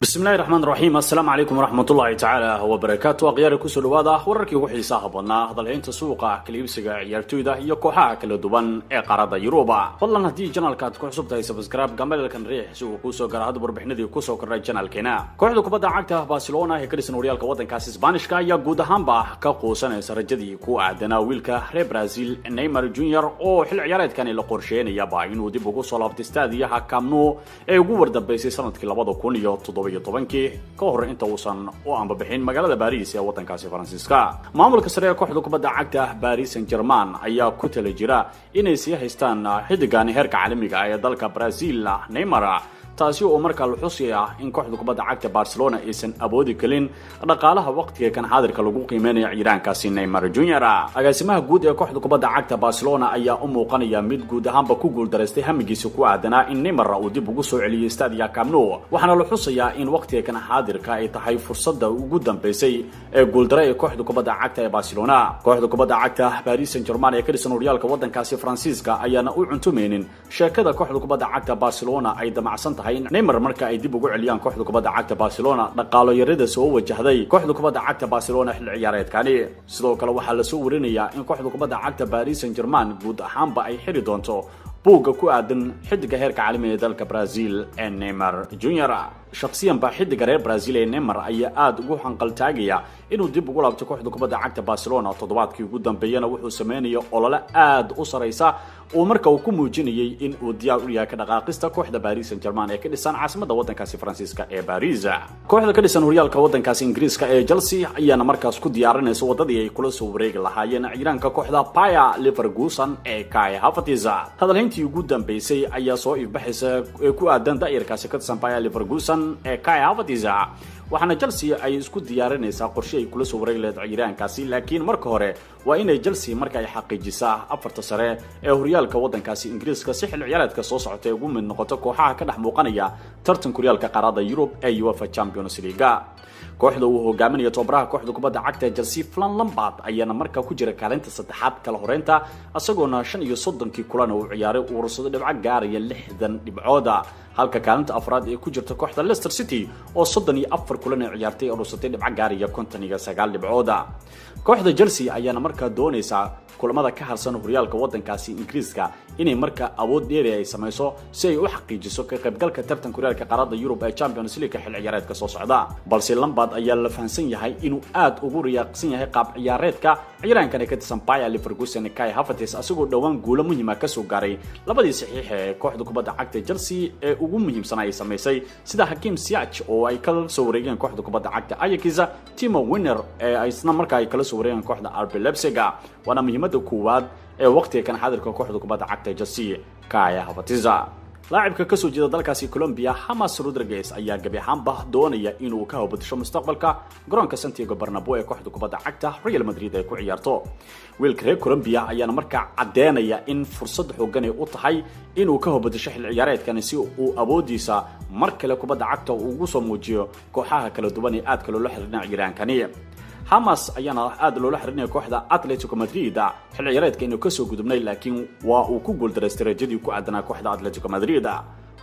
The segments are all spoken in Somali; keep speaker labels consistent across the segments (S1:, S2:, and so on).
S1: بسم الله الرحمن الرحيم السلام عليكم ورحمة الله تعالى وبركاته أغيار كسر الوضع وركي وحي صاحبنا هذا الهين تسوق كليبسجا عيارتويدا يكوحا كل دوبان قرادة يوروبا والله هدي جنال كات كحسب تاي سبسكرايب جمال لكن ريح سو كوسو قراد بربحنا كوسو كرا جنال كنا كوحدو كبدا عقده برشلونة هي كريس نوريال كوطن كاس اسبانيش كا يا جود هامبا كقوسنا سرجدي كو عدنا ويلكا ري برازيل نيمار جونيور او حل عيارات كان لا قرشين يا باين ودي بوغو صلابت استاديا كامنو اي ugu wardabeysa sanadkii 2017 ka hor inta uusan u aanbabixin magaalada Paris ee wadankaasi Faransiiska maamulka sare ee kooxda kubadda cagta Paris Saint-Germain ayaa ku tala jira inay sii haystaan xidigan heerka caalamiga ah ee dalka Brazil Neymar taasi oo markaa la xusaya in kooxda kubadda cagta Barcelona aysan awoodi kalin dhaqaalaha waqtiga kan xaadirka lagu qiimeeyo ciidaankaasi Neymar Jr. agaasimaha guud ee kooxda kubadda cagta Barcelona ayaa u muuqanaya mid guud ahaanba ku guuldareystay hamigiisa ku aadanaa in Neymar uu dib ugu soo celiyo Stadia Camp Nou waxaana la xusayaa in waqtiga kan xaadirka ay tahay fursadda ugu dambeysay ee guuldare ee kooxda kubadda cagta ee Barcelona kooxda kubadda cagta Paris Saint-Germain ee ka dhisan horyaalka wadankaasi Faransiiska ayaana u cuntumeenin sheekada kooxda kubadda cagta Barcelona ay damacsan Neymar marka ay dib ugu celiyaan kooxda kubadda cagta Barcelona dhaqaalo yarida soo wajahday kooxda kubadda cagta Barcelona xil ciyaareedkani sidoo kale waxa la soo warinayaa in kooxda kubadda cagta Paris Saint-Germain guud ahaanba ay xiri doonto buuga ku aadan xidiga heerka caalamiga ee dalka Brazil ee Neymar Jr. shakhsiyan ba xidiga reer Brazil ee Neymar ayaa aad ugu hanqal taagaya inuu dib ugu laabto kooxda kubadda cagta Barcelona toddobaadkii ugu dambeeyana wuxuu sameeyay olole aad u sareysa oo marka uu ku muujinayay in uu diyaar u yahay ka dhaqaaqista kooxda Paris Saint-Germain ee ka dhisan caasimadda wadankaasi Faransiiska ee Paris kooxda ka dhisan horyaalka wadankaasi Ingiriiska ee Chelsea ayaana markaas ku diyaarinaysa wadadii ay kula soo wareegi lahaayeen ciidanka kooxda Bayer Leverkusen ee Kai Havertz hadalhayntii ugu dambeysay ayaa soo ifbaxaysa ku aadan daa'irkaasi ka tirsan Bayer Leverkusen ee Kai Havertz waxaana Chelsea ay isku diyaarinaysaa qorshe ay kula soo wareegi lahayd ciidankaasi laakiin marka hore waa inay Chelsea marka ay xaqiijisaa afarta sare ee horyaalka wadankaasi Ingiriiska si xil ciyaareedka soo socotay ugu mid noqoto kooxaha ka dhex muuqanaya tartanka horyaalka qaaradda Yurub ee UEFA Champions League kooxda uu hogaaminayo tababaraha kooxda kubadda cagta Chelsea Frank Lampard ayaana markaa ku jira kaalinta saddexaad kala horeynta asagoona 35 kulan uu ciyaaray uu rursado dhibco gaaraya 60 dhibcood halka kaalinta afraad ee ku jirta kooxda Leicester City oo 34 kulan ay ciyaartay oo rursatay dhibco gaaraya 59 dhibcood kooxda Chelsea ayaana markaa doonaysa kulamada ka harsan horyaalka wadankaasi Ingiriiska inay markaa awood dheeri ay sameeyso si ay u xaqiijiso ka qaybgalka tartanka horyaalka qaaradda Yurub ee Champions League xil ciyaareedka soo socda balse Lampard ayaa la fahansan yahay inuu aad ugu riyaaqsan yahay qaab ciyaareedka ciidankan ka tirsan Bayer Leverkusen Kai Havertz asagoo dhawaan guulo muhiim ah ka soo gaaray labadii saxiix ee kooxda kubadda cagta Chelsea ee ugu muhiimsan ay sameysay sida Hakim Ziyech oo ay kala soo wareegeen kooxda kubadda cagta Ajax Timo Werner ee ay isna markaa ay kala soo wareegeen kooxda RB Leipzig wana muhiimada koowaad ee waqtiga kan xaadirka kooxda kubadda cagta Chelsea Kai Havertz لاعبka ka soo jeeda dalkaasi Colombia James Rodriguez ayaa gabi ahaanba doonaya inuu ka hawbadisho mustaqbalka garoonka Santiago Bernabeu ee kooxda kubadda cagta Real Madrid ay ku ciyaarto wiilka reer Colombia ayaana markaa cadeynaya in fursad xooggan ay u tahay inuu ka hawbadisho xil ciyaareedkan si uu awoodiisa mar kale kubadda cagta ugu soo muujiyo kooxaha kala duwan ee aad kale loo xiriirinayo ciiraankani Hamas ayaana aad loola xiriirinayo kooxda Atletico Madrid xil ciyaareedka inuu ka soo gudubnay laakiin waa uu ku guuldareystay rajadii ku aadanaa kooxda Atletico Madrid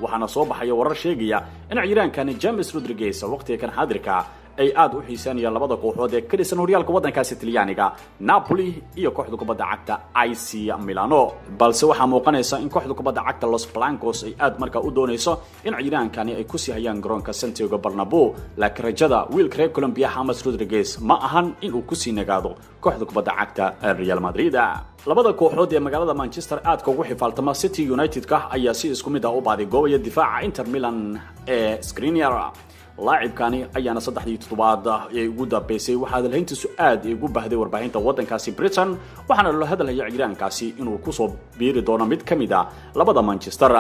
S1: waxaana soo baxaya warar sheegaya in ciidaankan James Rodriguez waqtiga kan xaadirka ay aad u xiisaanayaan labada kooxood ee ka dhisan horyaalka wadankaasi Talyaaniga Napoli iyo kooxda kubadda cagta AC Milano balse waxa muuqanaysa in kooxda kubadda cagta Los Blancos ay aad markaa u doonayso in ciidaankani ay ku sii hayaan garoonka Santiago Bernabeu laakiin rajada wiilka reer Colombia James Rodriguez ma ahan in uu ku sii nagaado kooxda kubadda cagta Real Madrid labada kooxood ee magaalada Manchester aad ugu xifaaltama City United-ka ayaa si isku mid ah u baaday goobaya difaaca Inter Milan ee Skriniar لاعبكاني ayaana 3 toddobaad ay ugu dambeysay waxa hadalhayntiisu aad ugu baahday warbaahinta wadankaasi Britain waxaana loo hadalaya ciidankaasi inuu ku soo biiri doono mid kamid ah labada Manchester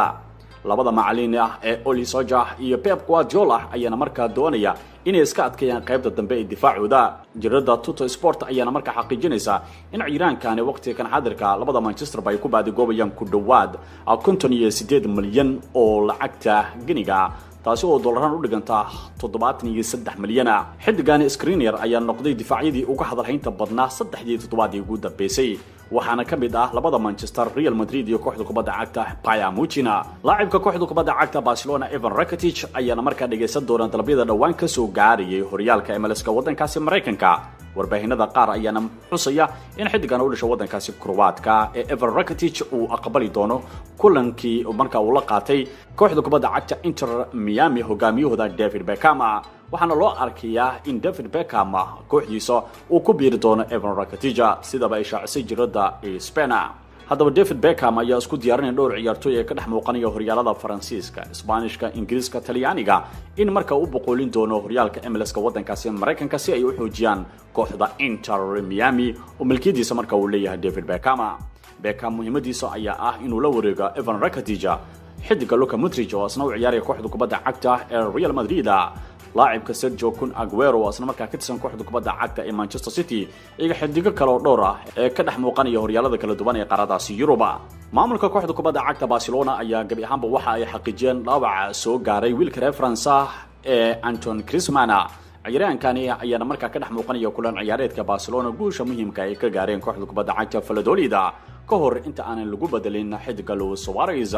S1: labada macallin ee Oli Solskjaer iyo Pep Guardiola ayaana markaa doonaya inay iska adkeeyaan qaybta dambe ee difaacooda jirada Tutto Sport ayaana markaa xaqiijinaysa in ciiraankani waqtiga kan xaadirka labada Manchester bay ku baadi goobayaan ku dhawaad 58 milyan oo lacagta giniga taasi oo doolaraan u dhiganta 73 milyan xidigan Skriniar ayaa noqday difaacyadii ugu hadalhaynta badnaa 3 toddobaad ugu dambeysay waxaana ka mid ah labada Manchester, Real Madrid iyo kooxda kubadda cagta Bayern Munich. Laacibka kooxda kubadda cagta Barcelona Ivan Rakitic ayaana markaa dhageysan doona dalabyada dhawaan ka soo gaarayay horyaalka MLS-ka wadankaasi Mareykanka. warbaahinada qaar ayaana xusaya in xidigan u dhashay wadankaasi Croatia ee Ivan Rakitic uu aqbali doono kulankii marka uu la qaatay kooxda kubadda cagta Inter Miami hogaamiyahooda David Beckham. waxaana loo arkayaa in David Beckham kooxdiisa uu ku biiri doono Ivan Rakitic sidaba ay shaacisay jirada Spain. haddaba David Beckham ayaa isku diyaarinaya dhowr ciyaartooy ee ka dhex muuqanaya horyaalada Faransiiska, Isbaanishka, Ingiriiska, Talyaaniga in marka uu boqolin doono horyaalka MLS-ka wadankaasi Mareykanka si ay u xoojiyaan kooxda Inter Miami oo milkiidiisa marka uu leeyahay David Beckham. Beckham muhiimadiisa ayaa ah inuu la wareego Ivan Rakitic, xidiga Luka Modric oo asna u ciyaaraya kooxda kubadda cagta ee Real Madrid, لاعبka Sergio Kun Aguero asna markaa ka tirsan kooxda kubadda cagta ee Manchester City iyaga xidigo kale oo dhowr ah ee ka dhex muuqanaya horyaalada kala duwan ee qaaradaasi Yurub. maamulka kooxda kubadda cagta Barcelona ayaa gabi ahaanba waxa ay xaqiijiyeen dhaawac soo gaaray wiilka reer Faransa ee Antoine Griezmann. ciyaarahankani ayaana markaa ka dhex muuqanaya kulan ciyaareedka Barcelona guusha muhiimka ay ka gaareen kooxda kubadda cagta Valladolid ka hor inta aanan lagu bedelin xidiga Luis Suarez.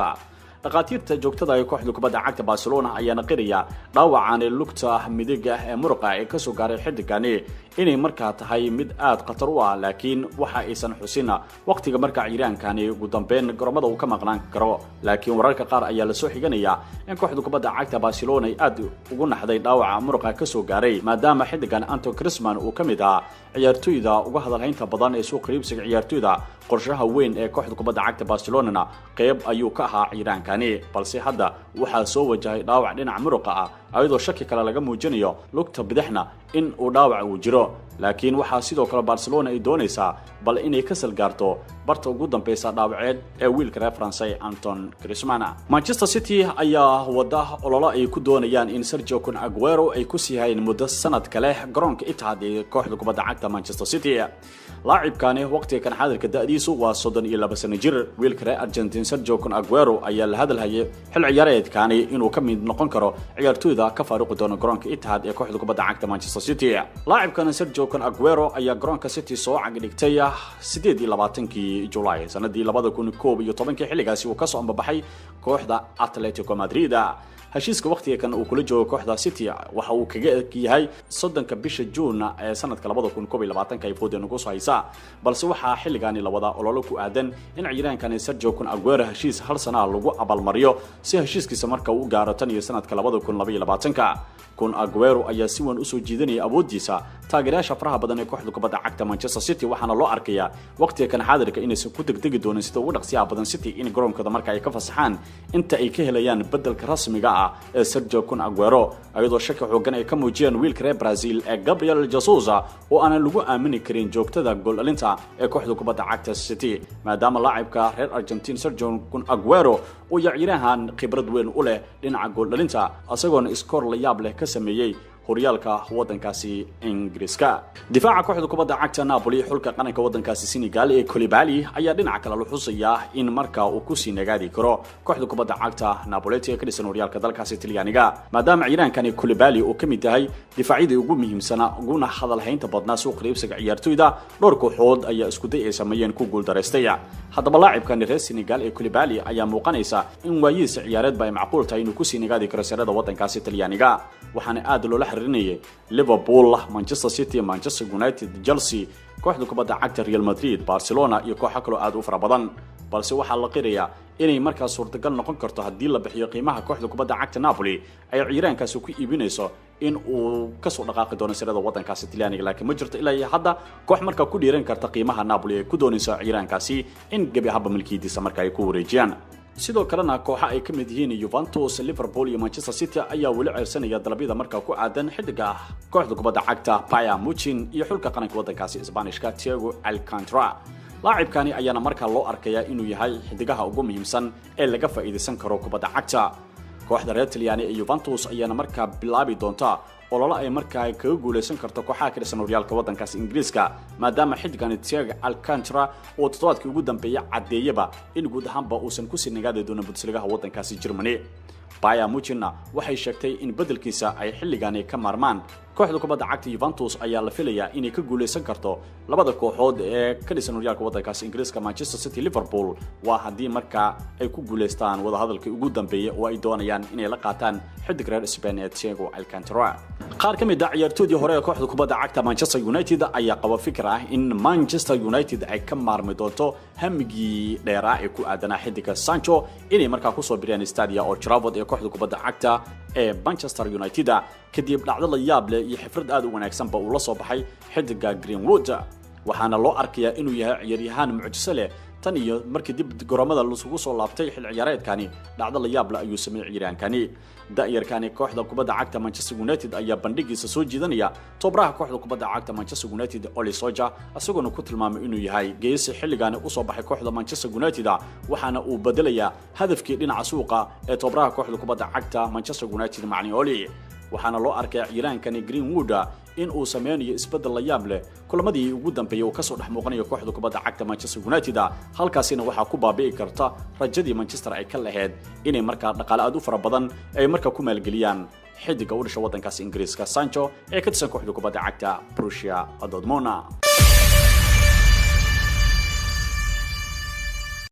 S1: dhaqaatiirta joogtada ee kooxda kubadda cagta Barcelona ayaana qiraya dhaawacan lugta midig ee muruqa ee ka soo gaaray xidigani inay markaa tahay mid aad khatar u ah, laakiin waxa aysan xusina waqtiga markaa ciiraankani ugu dambeyn garoomada uu ka maqnaan karo. laakiin wararka qaar ayaa la soo xiganaya in kooxda kubadda cagta Barcelona ay aad ugu naxday dhaawaca muruqa ka soo gaaray maadaama xidigan Antoine Griezmann uu ka mid ah ciyaartooyda uga hadalhaynta badan ee suuqa iibsiga ciyaartooyda qorshaha weyn ee kooxda kubadda cagta Barcelona qayb ayuu ka ahaa ciiraankani, balse hadda waxaa soo wajahay dhaawac dhinaca muruqa ah ayadoo shaki kale laga muujinayo lugta bidixna in uu dhaawac uu jiro. laakiin waxaa sidoo kale Barcelona ay doonaysaa bal inay ka salgaarto barta ugu dambaysa dhaawaceed ee wiilka reer Faransa Antoine Griezmann. Manchester City ayaa wada ololo ay ku doonayaan in Sergio Kun Aguero ay ku sii hayeen muddo sanad kale garoonka Etihad ee kooxda kubadda cagta Manchester City. لاعبكani waqtiga kan xaadirka da'diisu waa 32 sano jir. wiilka reer Argentina Sergio Kun Aguero ayaa la hadalhayay xil ciyaareedkani inuu ka mid noqon karo ciyaartooyda ka faaruqi doona garoonka Etihad ee kooxda kubadda cagta Manchester City. لاعبكani Sergio Kun Aguero ayaa garoonka City soo cagdhigtay 28 July sanadii 2011 xilligaasi uu ka soo ambabaxay kooxda Atletico Madrid. heshiiska waqtiga kan uu kula joogo kooxda City waxa uu kaga yahay 30 bisha June ee sanadka 2012 ay foodeen ugu soo haysa, balse waxa xilligaani la wada ololo ku aadan in ciyaarankani Sergio Kun Aguero heshiis hal sano lagu abaalmariyo si heshiiskiisa marka uu gaaro tan iyo sanadka 2022. Kun Aguero ayaa si weyn u soo jiidanaya awoodiisa taageerayaasha faraha badan ee kooxda kubadda cagta Manchester City, waxaana loo arkayaa waqtiga kan xaadirka inaysan ku degdegi doonin sida ugu dhaqsiyaha badan City in garoonkooda marka ay ka fasaxaan inta ay ka helayaan bedelka rasmiga ah ee Sergio Kun Aguero, ayadoo shaki xoogan ay ka muujiyeen wiilka reer Brazil ee Gabriel Jesus oo aan lagu aamini karin joogtada gool dhalinta ee kooxda kubadda cagta City, maadaama laacibka reer Argentina Sergio Kun Aguero uu ciyaarahan khibrad weyn u leh dhinaca gool dhalinta asagoona iskoor la yaab leh ka sameeyay horyaalka wadankaasi Ingiriiska. difaaca kooxda kubadda cagta Napoli xulka qaranka wadankaasi Senegal ee Koulibaly ayaa dhinaca kale la xusaya in marka uu ku sii nagaadi karo kooxda kubadda cagta Napoli ee ka dhisan horyaalka dalkaasi Talyaaniga, maadaama ciiraankani Koulibaly uu ka mid yahay difaacyada ugu muhiimsan uguna hadalhaynta badnaa suuqa iibsiga ciyaartooyda. dhowr kooxood ayaa isku day ay sameeyeen ku guul dareystay. haddaba laacibkan reer Senegal ee Koulibaly ayaa muuqanaysa in waayihiisa ciyaareed ay macquul tahay inuu ku sii nagaadi karo sarada wadankaasi Talyaaniga, waxaana aad loola xiriirinayay Liverpool, Manchester City, Manchester United, Chelsea, kooxda kubadda cagta Real Madrid, Barcelona iyo kooxo kale aad u fara badan, balse waxaa la qirayaa inay markaa suurtagal noqon karto haddii la bixiyo qiimaha kooxda kubadda cagta Napoli ay ciyaaraankaasi ku iibinayso in uu ka soo dhaqaaqi doono sarada wadankaasi Talyaaniga. laakiin ma jirto ilaa hadda koox markaa ku dhiiran karta qiimaha Napoli ay ku doonayso ciyaaraankaasi in gabi ahaanba milkiidiisa marka ay ku wareejiyaan. sidoo kalena kooxa ay ka mid yihiin Juventus, Liverpool iyo Manchester City ayaa wali ceyrsanaya dalabyada markaa ku aadan xidiga kooxda kubadda cagta Bayern Munich iyo xulka qaranka wadankaasi Isbaanishka Thiago Alcantara. لاعبكani ayaana markaa loo arkayaa inuu yahay xidigaha ugu muhiimsan ee laga faa'iideysan karo kubadda cagta. kooxda reer Talyaani ee Juventus ayaana markaa bilaabi doonta ololo ay markaa kaga guuleysan karto kooxaha ka dhisan horyaalka wadankaasi Ingiriiska, maadaama xidigani Thiago Alcantara oo todobaadkii ugu dambeeyay cadeeyaba in guud ahaanba uusan ku sii nagaadi doonin Bundesliga wadankaasi Germany. Bayern Munich waxay sheegtay in bedelkiisa ay xilligan ka marmaan kooxda kubadda cagta Juventus ayaa la filayaa inay ka guuleysan karto labada kooxood ee ka dhisan horyaalka waddankaas Ingiriiska Manchester City Liverpool waa hadii marka ay ku guuleystaan wada hadalkii ugu dambeeyay oo ay doonayaan inay la qaataan xidig reer Spain ee Thiago Alcantara qaar kamid ah ciyaartoydii hore ee kooxda kubadda cagta Manchester United ayaa qaba fikir ah in Manchester United ay ka maarmi doonto hamigii dheeraa ee ku aadanaa xidiga Sancho inay markaa ku soo bireen Stadia Old Trafford ee kooxda kubadda cagta ee Manchester United kadib dhacdo la yaab leh iyo xifrad aad u wanaagsan ba uu la soo baxay xidiga Greenwood waxaana loo arkayaa inuu yahay ciyaaryahan mucjiso leh tan iyo markii dib garoomada lagu soo laabtay xil ciyaareedkani dhacdo la yaab leh ayuu sameeyay ciyaaryahankani da'yarkani kooxda kubadda cagta Manchester United ayaa bandhigiisa soo jiidanaya tobraha kooxda kubadda cagta Manchester United Ole Solskjaer asagoo ku tilmaamay inuu yahay geesi xilligan u soo baxay kooxda Manchester United waxaana uu bedelayaa hadafkii dhinaca suuqa ee tobraha kooxda kubadda cagta Manchester United macni Ole waxaana loo arkay ciiraankani Greenwood in uu sameeyo isbedel la yaab leh kulamadii ugu dambeeyay oo ka soo dhaxmuuqanayo kooxda kubadda cagta Manchester United halkaasina waxa ku baabi'i karta rajadii Manchester ay ka lahayd inay markaa dhaqaale aad u fara badan ay markaa ku maalgeliyaan xidiga u dhashay waddankaas Ingiriiska Sancho ee ka tirsan kooxda kubadda cagta Borussia Dortmund